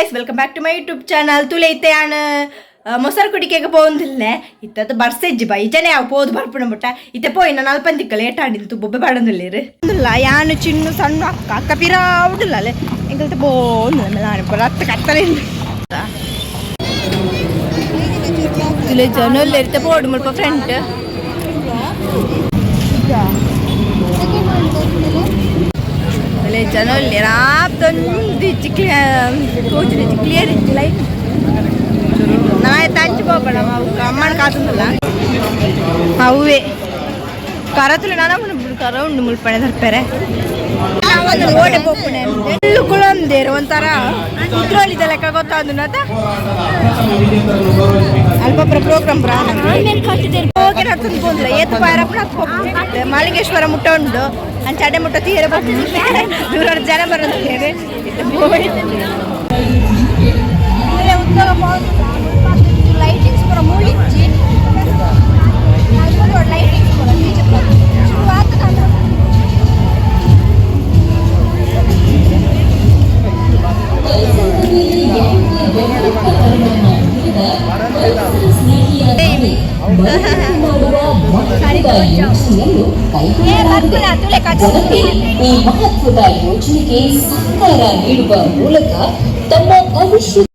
Guys welcome back to my YouTube channel തുലൈത്തെയാണ് ಮೊಸರು ಕುಡಿಕೆಗೆ പോകുന്നിಲ್ಲ ಇತ್ತದ ಬರ್ಸಜ್ಜಿ ಬೈ ಜನ ಯಾವ ಪೋದು ಬರ್ಪಣ ಬಿಟ್ಟ ಇತ್ತೆ ಪೋಯಿನ ನಲ್ಪಂದಿಕ್ಕಲ್ಲ ಏಟಾಡಿಂತು ಬೊಬ್ಬೆ ಬಾಡಂದಿಲ್ಲೇರು ಯಾನು ಚಿನ್ನು ಸಣ್ಣ ಅಕ್ಕ ಅಕ್ಕ ಪಿರ ಉಡಿಲ್ಲ ಅಲ್ಲೇ ಎಂಗಲ್ತ ಬೋಂದಿಲ್ಲ ನಾನು ರತ್ತ ಕತ್ತಲೆ ತುಲೆ ಜನಲ್ಲ ಇರ್ತೆ ಬೋರ್ಡ್ ಮುಲ್ಪ ಫ್ರಂಟ್ ತುಲೆ ಜನಲ್ಲ ರಾಪ್ತೊಂದು ಕ್ಲಿಯರ್ ಇತ್ತು ಲೈಟ್ ನಾಳೆ ತಂಚು ಹೋಗೋಣ ಅಮ್ಮನ ಕಾತುಂದಲ್ಲ ಅವೇ ಕರತುಲು ನಾನು ಕರ ಉಂಡು ಮುಲ್ಪಣೆ ತರ್ಪೇರೆ ಓಡೆ ಪೋಪುಣೆ ಎಲ್ಲೂ ಕುಳಂದೇರು ಒಂಥರ ಇದ್ರೊಳಿದ ಲೆಕ್ಕ ಗೊತ್ತಾದು ನತ ಅಲ್ಪ ಪ್ರೋಗ್ರಾಮ್ ಹೋಗಿ ಹತ್ತಂದು ಬಂದ್ರೆ ಏತು ಪಾಯರಪ್ಪನ ಮಾಲಿಂಗೇಶ್ವರ ಮುಟ್ಟ ಉಂಡು ಅಂಚಡೆ ಮುಟ್ಟ ತೀರ ನೂರಾರು ಜನ ಬರೋದು ಲೈಟಿಂಗ್ಸ್ ಪೂರ ಮೂಳಿಚ್ಚಿ ಲೈಟಿಂಗ್ಸ್ ಪೂರ ಶುರುವಾತ ಈ ಮಹತ್ವದ ಯೋಜನೆಗೆ ಸಹಕಾರ ನೀಡುವ ಮೂಲಕ ತಮ್ಮ ಭವಿಷ್ಯ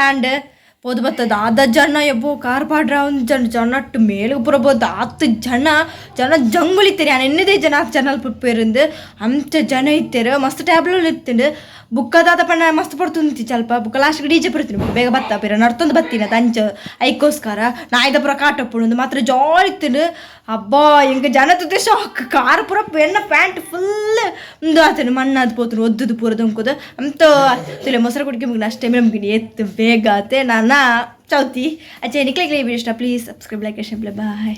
ಸ್ಟ್ಯಾಂಡ್ ಪೋದು ಬರ್ತದ ಆದ ಜನ ಎಬ್ಬೋ ಕಾರ್ ಪಾಡ್ರ ಒಂದು ಜನ ಮೇಲಿಗೆ ಬರಬೋದು 10 ಜನ ಜಂಗುಳಿತೀರಿ ನಾನು ಎನ್ನದೇ ಜನ ಪುಪ್ಪೇರಿಂದ ಅಂಚ ಜನ ಇತ್ತೇರು ಮಸ್ತ್ ಟ್ಯಾಬ್ಲೆಟ್ ಇತ್ತು ಬುಕ್ಕದಾದ ಪಣ್ಣ ಮಸ್ತ್ ಪಡ್ತುಂತಿ ಸ್ವಲ್ಪ ಬುಕ್ಕ ಲಾಸ್ಟ್ಗೆ ಡೀಜೆ ಬರ್ತೀನಿ ಬೇಗ ಬತ್ತ ಪೇರ ನಡ್ತೊಂದು ಬತ್ತೀನಿ ಅದು ಅಂಚ ಐಕೋಸ್ಕರ ನಾಯ್ದ ಪುರ ಕಾಟಪ್ಪುಣದು ಮಾತ್ರ ಜಾಲಿ ಇತ್ತು ಅಬ್ಬಾ ಹೆಂಗೆ ಜನ ತುತ್ತೆ ಶಾಕ್ ಕಾರ್ ಪುರ ಎಣ್ಣ ಪ್ಯಾಂಟ್ ಫುಲ್ ಒಂದು ಆತನು ಮಣ್ಣಾದ ಪೋತನು ಒದ್ದುದು ಪೂರ ದುಂಕುದು ಅಂತ ತುಲೆ ಮೊಸರು ಕುಡಿಕೆ ಮುಗಿನ ಅಷ್ಟೇ ನಮ್ಗೆ ಎತ್ತು ಬೇಗ ಆತೆ ನಾನು ಚೌತಿ ಅಚ್ಚೆ ನಿಕ್ಲಿಗೆ ವಿಡಿಯೋ ಇಷ್ಟ please subscribe like share bye.